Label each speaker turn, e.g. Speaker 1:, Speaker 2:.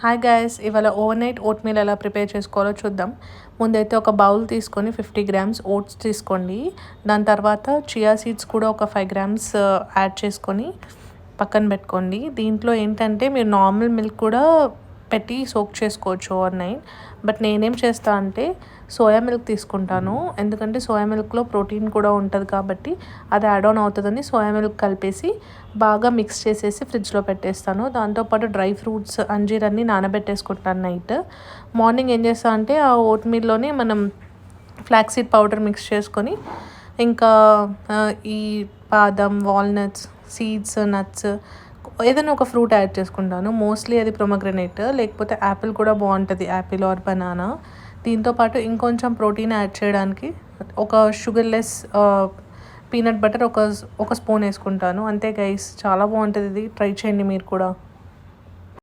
Speaker 1: Hi guys, ఇవాళ over night vote meal ఎలా prepare చేసుకోవాలో చూద్దాం. ముందైతే ఒక బౌల్ తీసుకొని 50 గ్రామ్స్ ఓట్స్ తీసుకోండి. దాని తర్వాత చియా సీడ్స్ కూడా ఒక 5 గ్రామ్స్ యాడ్ చేసుకొని పక్కన పెట్టుకోండి. దీంట్లో ఏంటంటే మీరు నార్మల్ మిల్క్ కూడా పెట్టి సోక్ చేసుకోవచ్చు ఓవర్ నైట్. బట్ నేనేం చేస్తా అంటే సోయా మిల్క్ తీసుకుంటాను, ఎందుకంటే సోయా మిల్క్లో ప్రోటీన్ కూడా ఉంటుంది కాబట్టి అది యాడ్ ఆన్ అవుతుందని సోయా మిల్క్ కలిపేసి బాగా మిక్స్ చేసేసి ఫ్రిడ్జ్లో పెట్టేస్తాను. దాంతోపాటు డ్రై ఫ్రూట్స్ అంజీర్ అన్నీ నానబెట్టేసుకుంటాను నైట్. మార్నింగ్ ఏం చేస్తాను అంటే ఆ ఓట్ మీల్లోనే మనం ఫ్లాక్సీడ్ పౌడర్ మిక్స్ చేసుకొని ఇంకా ఈ బాదం, వాల్నట్స్, సీడ్స్, నట్స్ ఏదైనా ఒక ఫ్రూట్ యాడ్ చేసుకుంటాను. మోస్ట్లీ అది ప్రొమోగ్రనేట్, లేకపోతే యాపిల్ కూడా బాగుంటుంది, యాపిల్ ఆర్ బనానా. దీంతోపాటు ఇంకొంచెం ప్రోటీన్ యాడ్ చేయడానికి ఒక షుగర్లెస్ పీనట్ బటర్ ఒక స్పూన్ వేసుకుంటాను. అంతే గైస్, చాలా బాగుంటుంది, ఇది ట్రై చేయండి మీరు కూడా.